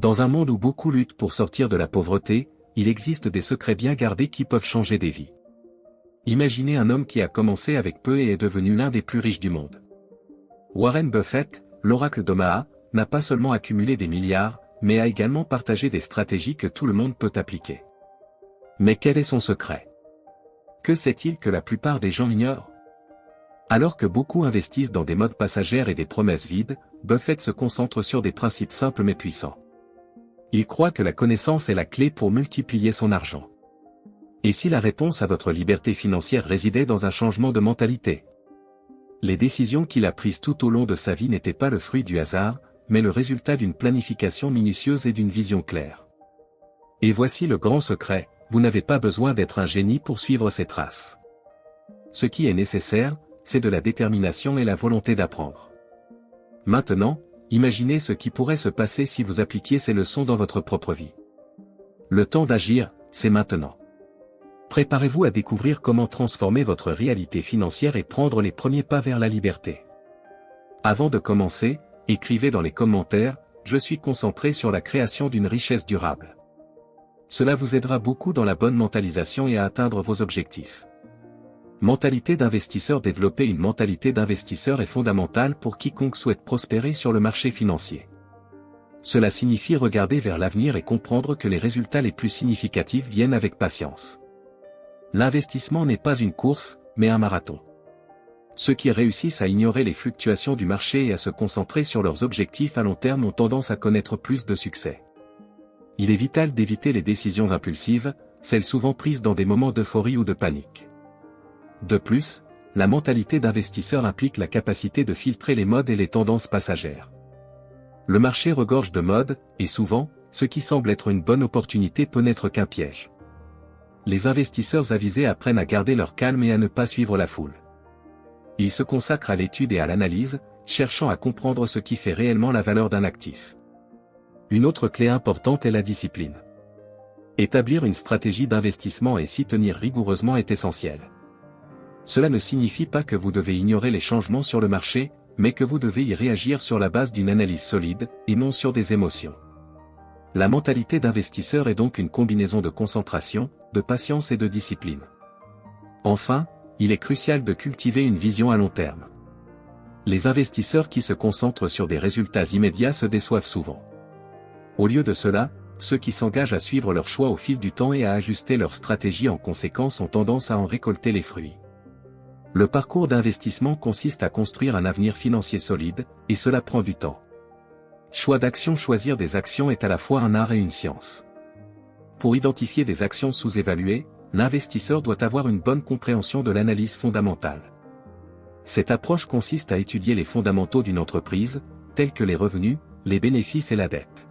Dans un monde où beaucoup luttent pour sortir de la pauvreté, il existe des secrets bien gardés qui peuvent changer des vies. Imaginez un homme qui a commencé avec peu et est devenu l'un des plus riches du monde. Warren Buffett, l'oracle d'Omaha, n'a pas seulement accumulé des milliards, mais a également partagé des stratégies que tout le monde peut appliquer. Mais quel est son secret? Que sait-il que la plupart des gens ignorent? Alors que beaucoup investissent dans des modes passagères et des promesses vides, Buffett se concentre sur des principes simples mais puissants. Il croit que la connaissance est la clé pour multiplier son argent. Et si la réponse à votre liberté financière résidait dans un changement de mentalité? Les décisions qu'il a prises tout au long de sa vie n'étaient pas le fruit du hasard, mais le résultat d'une planification minutieuse et d'une vision claire. Et voici le grand secret, vous n'avez pas besoin d'être un génie pour suivre ses traces. Ce qui est nécessaire, c'est de la détermination et la volonté d'apprendre. Maintenant, imaginez ce qui pourrait se passer si vous appliquiez ces leçons dans votre propre vie. Le temps d'agir, c'est maintenant. Préparez-vous à découvrir comment transformer votre réalité financière et prendre les premiers pas vers la liberté. Avant de commencer, écrivez dans les commentaires, je suis concentré sur la création d'une richesse durable. Cela vous aidera beaucoup dans la bonne mentalisation et à atteindre vos objectifs. Mentalité d'investisseur. Développer une mentalité d'investisseur est fondamentale pour quiconque souhaite prospérer sur le marché financier. Cela signifie regarder vers l'avenir et comprendre que les résultats les plus significatifs viennent avec patience. L'investissement n'est pas une course, mais un marathon. Ceux qui réussissent à ignorer les fluctuations du marché et à se concentrer sur leurs objectifs à long terme ont tendance à connaître plus de succès. Il est vital d'éviter les décisions impulsives, celles souvent prises dans des moments d'euphorie ou de panique. De plus, la mentalité d'investisseur implique la capacité de filtrer les modes et les tendances passagères. Le marché regorge de modes, et souvent, ce qui semble être une bonne opportunité peut n'être qu'un piège. Les investisseurs avisés apprennent à garder leur calme et à ne pas suivre la foule. Ils se consacrent à l'étude et à l'analyse, cherchant à comprendre ce qui fait réellement la valeur d'un actif. Une autre clé importante est la discipline. Établir une stratégie d'investissement et s'y tenir rigoureusement est essentiel. Cela ne signifie pas que vous devez ignorer les changements sur le marché, mais que vous devez y réagir sur la base d'une analyse solide, et non sur des émotions. La mentalité d'investisseur est donc une combinaison de concentration, de patience et de discipline. Enfin, il est crucial de cultiver une vision à long terme. Les investisseurs qui se concentrent sur des résultats immédiats se déçoivent souvent. Au lieu de cela, ceux qui s'engagent à suivre leur choix au fil du temps et à ajuster leur stratégie en conséquence ont tendance à en récolter les fruits. Le parcours d'investissement consiste à construire un avenir financier solide, et cela prend du temps. Choix d'action. Choisir des actions est à la fois un art et une science. Pour identifier des actions sous-évaluées, l'investisseur doit avoir une bonne compréhension de l'analyse fondamentale. Cette approche consiste à étudier les fondamentaux d'une entreprise, tels que les revenus, les bénéfices et la dette.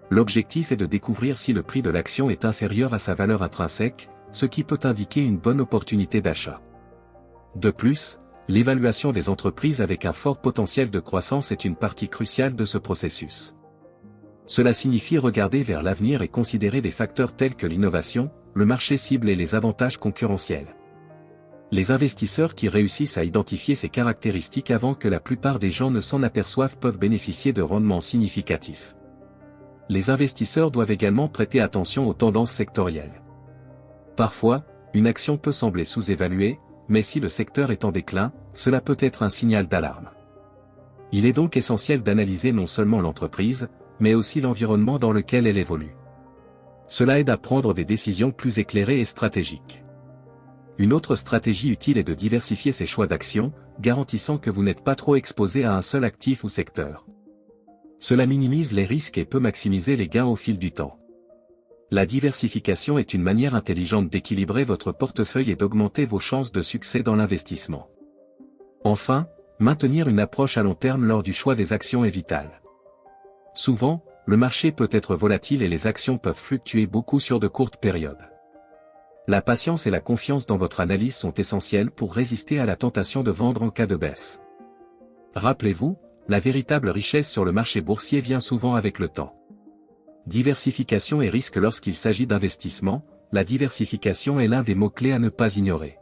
L'objectif est de découvrir si le prix de l'action est inférieur à sa valeur intrinsèque, ce qui peut indiquer une bonne opportunité d'achat. De plus, l'évaluation des entreprises avec un fort potentiel de croissance est une partie cruciale de ce processus. Cela signifie regarder vers l'avenir et considérer des facteurs tels que l'innovation, le marché cible et les avantages concurrentiels. Les investisseurs qui réussissent à identifier ces caractéristiques avant que la plupart des gens ne s'en aperçoivent peuvent bénéficier de rendements significatifs. Les investisseurs doivent également prêter attention aux tendances sectorielles. Parfois, une action peut sembler sous-évaluée, mais si le secteur est en déclin, cela peut être un signal d'alarme. Il est donc essentiel d'analyser non seulement l'entreprise, mais aussi l'environnement dans lequel elle évolue. Cela aide à prendre des décisions plus éclairées et stratégiques. Une autre stratégie utile est de diversifier ses choix d'actions, garantissant que vous n'êtes pas trop exposé à un seul actif ou secteur. Cela minimise les risques et peut maximiser les gains au fil du temps. La diversification est une manière intelligente d'équilibrer votre portefeuille et d'augmenter vos chances de succès dans l'investissement. Enfin, maintenir une approche à long terme lors du choix des actions est vital. Souvent, le marché peut être volatile et les actions peuvent fluctuer beaucoup sur de courtes périodes. La patience et la confiance dans votre analyse sont essentielles pour résister à la tentation de vendre en cas de baisse. Rappelez-vous, la véritable richesse sur le marché boursier vient souvent avec le temps. Diversification et risque. Lorsqu'il s'agit d'investissement, la diversification est l'un des mots-clés à ne pas ignorer.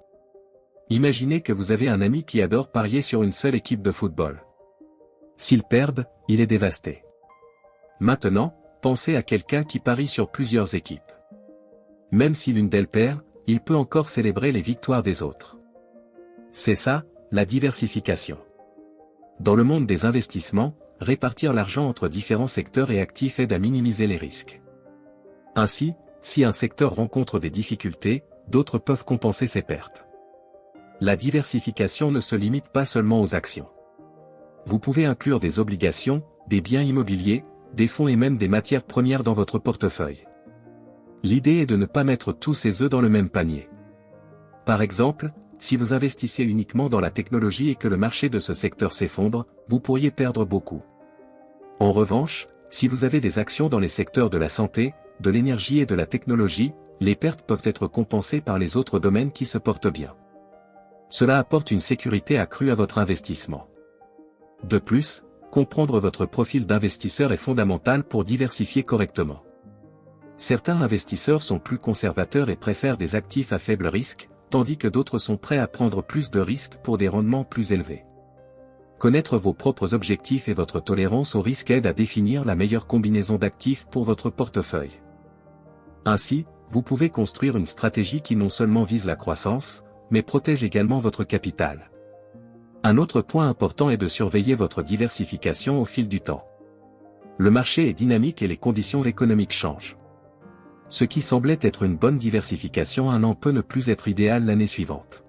Imaginez que vous avez un ami qui adore parier sur une seule équipe de football. S'il perd, il est dévasté. Maintenant, pensez à quelqu'un qui parie sur plusieurs équipes. Même si l'une d'elles perd, il peut encore célébrer les victoires des autres. C'est ça, la diversification. Dans le monde des investissements, répartir l'argent entre différents secteurs et actifs aide à minimiser les risques. Ainsi, si un secteur rencontre des difficultés, d'autres peuvent compenser ses pertes. La diversification ne se limite pas seulement aux actions. Vous pouvez inclure des obligations, des biens immobiliers, des fonds et même des matières premières dans votre portefeuille. L'idée est de ne pas mettre tous ses œufs dans le même panier. Par exemple, si vous investissez uniquement dans la technologie et que le marché de ce secteur s'effondre, vous pourriez perdre beaucoup. En revanche, si vous avez des actions dans les secteurs de la santé, de l'énergie et de la technologie, les pertes peuvent être compensées par les autres domaines qui se portent bien. Cela apporte une sécurité accrue à votre investissement. De plus, comprendre votre profil d'investisseur est fondamental pour diversifier correctement. Certains investisseurs sont plus conservateurs et préfèrent des actifs à faible risque, tandis que d'autres sont prêts à prendre plus de risques pour des rendements plus élevés. Connaître vos propres objectifs et votre tolérance au risque aide à définir la meilleure combinaison d'actifs pour votre portefeuille. Ainsi, vous pouvez construire une stratégie qui non seulement vise la croissance, mais protège également votre capital. Un autre point important est de surveiller votre diversification au fil du temps. Le marché est dynamique et les conditions économiques changent. Ce qui semblait être une bonne diversification un an peut ne plus être idéal l'année suivante.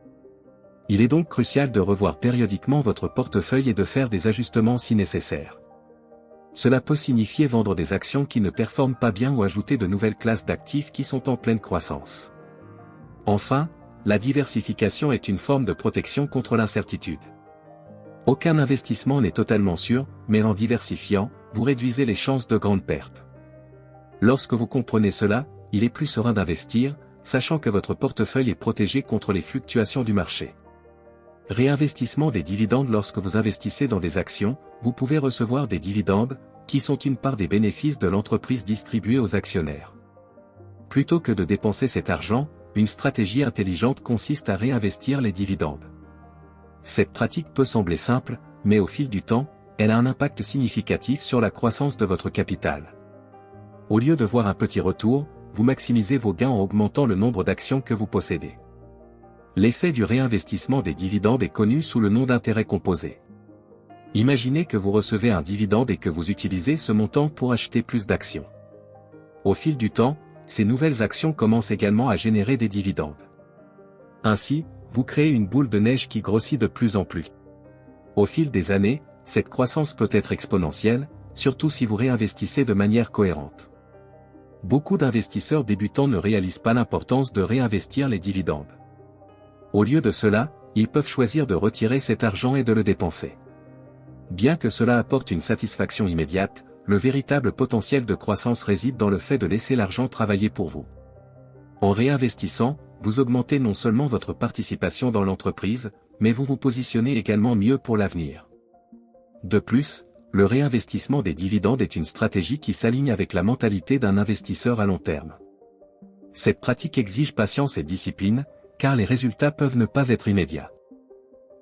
Il est donc crucial de revoir périodiquement votre portefeuille et de faire des ajustements si nécessaire. Cela peut signifier vendre des actions qui ne performent pas bien ou ajouter de nouvelles classes d'actifs qui sont en pleine croissance. Enfin, la diversification est une forme de protection contre l'incertitude. Aucun investissement n'est totalement sûr, mais en diversifiant, vous réduisez les chances de grandes pertes. Lorsque vous comprenez cela, il est plus serein d'investir, sachant que votre portefeuille est protégé contre les fluctuations du marché. Réinvestissement des dividendes. Lorsque vous investissez dans des actions, vous pouvez recevoir des dividendes, qui sont une part des bénéfices de l'entreprise distribués aux actionnaires. Plutôt que de dépenser cet argent, une stratégie intelligente consiste à réinvestir les dividendes. Cette pratique peut sembler simple, mais au fil du temps, elle a un impact significatif sur la croissance de votre capital. Au lieu de voir un petit retour, vous maximisez vos gains en augmentant le nombre d'actions que vous possédez. L'effet du réinvestissement des dividendes est connu sous le nom d'intérêt composé. Imaginez que vous recevez un dividende et que vous utilisez ce montant pour acheter plus d'actions. Au fil du temps, ces nouvelles actions commencent également à générer des dividendes. Ainsi, vous créez une boule de neige qui grossit de plus en plus. Au fil des années, cette croissance peut être exponentielle, surtout si vous réinvestissez de manière cohérente. Beaucoup d'investisseurs débutants ne réalisent pas l'importance de réinvestir les dividendes. Au lieu de cela, ils peuvent choisir de retirer cet argent et de le dépenser. Bien que cela apporte une satisfaction immédiate, le véritable potentiel de croissance réside dans le fait de laisser l'argent travailler pour vous. En réinvestissant, vous augmentez non seulement votre participation dans l'entreprise, mais vous vous positionnez également mieux pour l'avenir. De plus, le réinvestissement des dividendes est une stratégie qui s'aligne avec la mentalité d'un investisseur à long terme. Cette pratique exige patience et discipline, car les résultats peuvent ne pas être immédiats.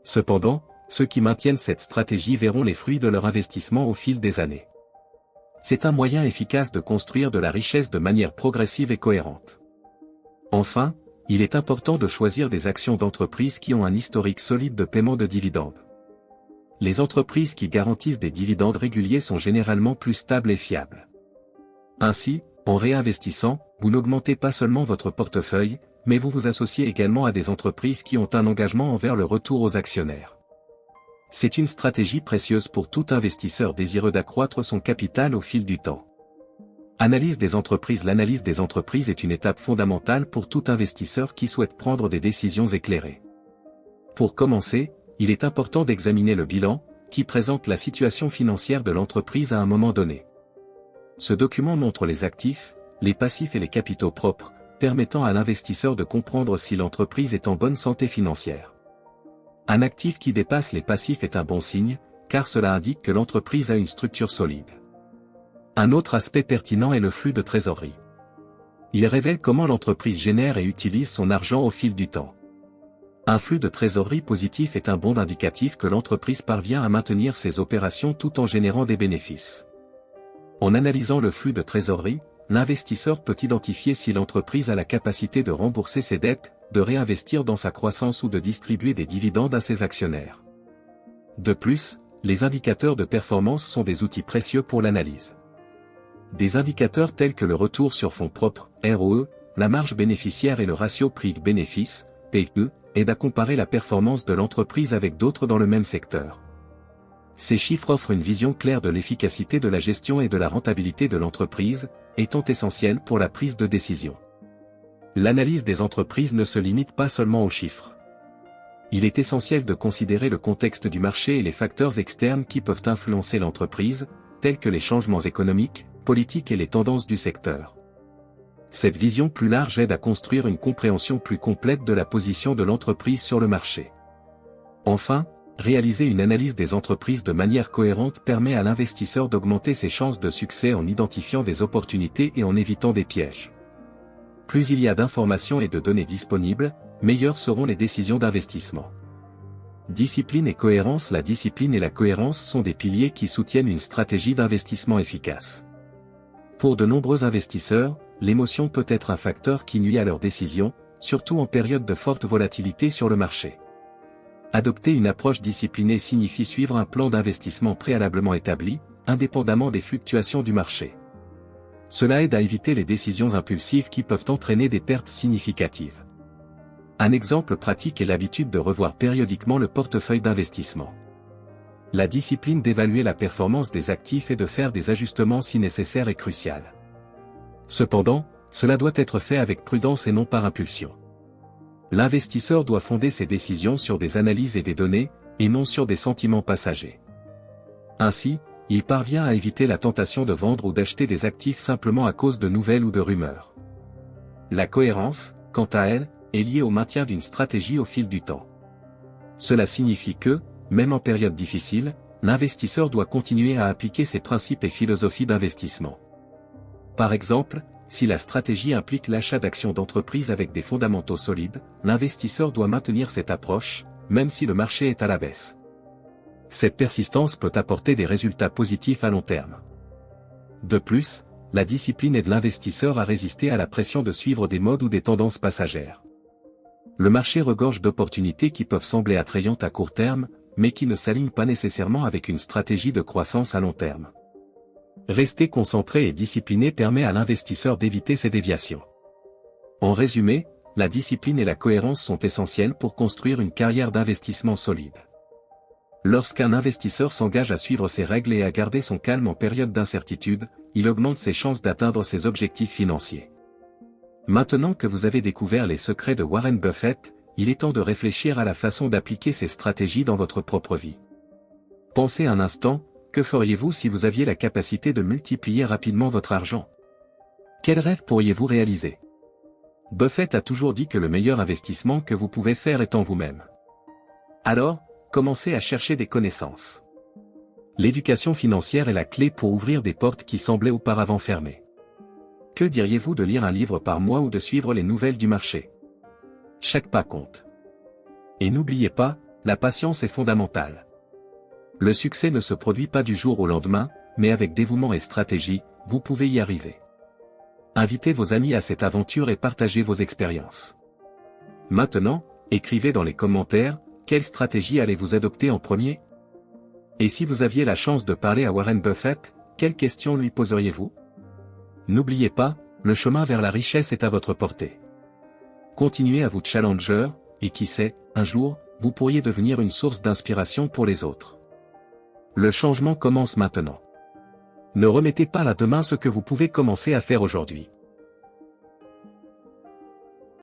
Cependant, ceux qui maintiennent cette stratégie verront les fruits de leur investissement au fil des années. C'est un moyen efficace de construire de la richesse de manière progressive et cohérente. Enfin, il est important de choisir des actions d'entreprises qui ont un historique solide de paiement de dividendes. Les entreprises qui garantissent des dividendes réguliers sont généralement plus stables et fiables. Ainsi, en réinvestissant, vous n'augmentez pas seulement votre portefeuille, mais vous vous associez également à des entreprises qui ont un engagement envers le retour aux actionnaires. C'est une stratégie précieuse pour tout investisseur désireux d'accroître son capital au fil du temps. Analyse des entreprises. L'analyse des entreprises est une étape fondamentale pour tout investisseur qui souhaite prendre des décisions éclairées. Pour commencer, il est important d'examiner le bilan, qui présente la situation financière de l'entreprise à un moment donné. Ce document montre les actifs, les passifs et les capitaux propres, permettant à l'investisseur de comprendre si l'entreprise est en bonne santé financière. Un actif qui dépasse les passifs est un bon signe, car cela indique que l'entreprise a une structure solide. Un autre aspect pertinent est le flux de trésorerie. Il révèle comment l'entreprise génère et utilise son argent au fil du temps. Un flux de trésorerie positif est un bon indicatif que l'entreprise parvient à maintenir ses opérations tout en générant des bénéfices. En analysant le flux de trésorerie, l'investisseur peut identifier si l'entreprise a la capacité de rembourser ses dettes, de réinvestir dans sa croissance ou de distribuer des dividendes à ses actionnaires. De plus, les indicateurs de performance sont des outils précieux pour l'analyse. Des indicateurs tels que le retour sur fonds propres, ROE, la marge bénéficiaire et le ratio prix-bénéfice, PE, aident à comparer la performance de l'entreprise avec d'autres dans le même secteur. Ces chiffres offrent une vision claire de l'efficacité de la gestion et de la rentabilité de l'entreprise, étant essentiels pour la prise de décision. L'analyse des entreprises ne se limite pas seulement aux chiffres. Il est essentiel de considérer le contexte du marché et les facteurs externes qui peuvent influencer l'entreprise, tels que les changements économiques, politiques et les tendances du secteur. Cette vision plus large aide à construire une compréhension plus complète de la position de l'entreprise sur le marché. Enfin, réaliser une analyse des entreprises de manière cohérente permet à l'investisseur d'augmenter ses chances de succès en identifiant des opportunités et en évitant des pièges. Plus il y a d'informations et de données disponibles, meilleures seront les décisions d'investissement. Discipline et cohérence. La discipline et la cohérence sont des piliers qui soutiennent une stratégie d'investissement efficace. Pour de nombreux investisseurs, l'émotion peut être un facteur qui nuit à leurs décisions, surtout en période de forte volatilité sur le marché. Adopter une approche disciplinée signifie suivre un plan d'investissement préalablement établi, indépendamment des fluctuations du marché. Cela aide à éviter les décisions impulsives qui peuvent entraîner des pertes significatives. Un exemple pratique est l'habitude de revoir périodiquement le portefeuille d'investissement. La discipline d'évaluer la performance des actifs et de faire des ajustements si nécessaire est cruciale. Cependant, cela doit être fait avec prudence et non par impulsion. L'investisseur doit fonder ses décisions sur des analyses et des données, et non sur des sentiments passagers. Ainsi, il parvient à éviter la tentation de vendre ou d'acheter des actifs simplement à cause de nouvelles ou de rumeurs. La cohérence, quant à elle, est liée au maintien d'une stratégie au fil du temps. Cela signifie que, même en période difficile, l'investisseur doit continuer à appliquer ses principes et philosophies d'investissement. Par exemple, si la stratégie implique l'achat d'actions d'entreprises avec des fondamentaux solides, l'investisseur doit maintenir cette approche, même si le marché est à la baisse. Cette persistance peut apporter des résultats positifs à long terme. De plus, la discipline aide l'investisseur à résister à la pression de suivre des modes ou des tendances passagères. Le marché regorge d'opportunités qui peuvent sembler attrayantes à court terme, mais qui ne s'alignent pas nécessairement avec une stratégie de croissance à long terme. Rester concentré et discipliné permet à l'investisseur d'éviter ces déviations. En résumé, la discipline et la cohérence sont essentielles pour construire une carrière d'investissement solide. Lorsqu'un investisseur s'engage à suivre ses règles et à garder son calme en période d'incertitude, il augmente ses chances d'atteindre ses objectifs financiers. Maintenant que vous avez découvert les secrets de Warren Buffett, il est temps de réfléchir à la façon d'appliquer ces stratégies dans votre propre vie. Pensez un instant, que feriez-vous si vous aviez la capacité de multiplier rapidement votre argent? Quel rêve pourriez-vous réaliser? Buffett a toujours dit que le meilleur investissement que vous pouvez faire est en vous-même. Alors, commencez à chercher des connaissances. L'éducation financière est la clé pour ouvrir des portes qui semblaient auparavant fermées. Que diriez-vous de lire un livre par mois ou de suivre les nouvelles du marché? Chaque pas compte. Et n'oubliez pas, la patience est fondamentale. Le succès ne se produit pas du jour au lendemain, mais avec dévouement et stratégie, vous pouvez y arriver. Invitez vos amis à cette aventure et partagez vos expériences. Maintenant, écrivez dans les commentaires, quelle stratégie allez-vous adopter en premier? Et si vous aviez la chance de parler à Warren Buffett, quelles questions lui poseriez-vous? N'oubliez pas, le chemin vers la richesse est à votre portée. Continuez à vous challenger, et qui sait, un jour, vous pourriez devenir une source d'inspiration pour les autres. Le changement commence maintenant. Ne remettez pas à demain ce que vous pouvez commencer à faire aujourd'hui.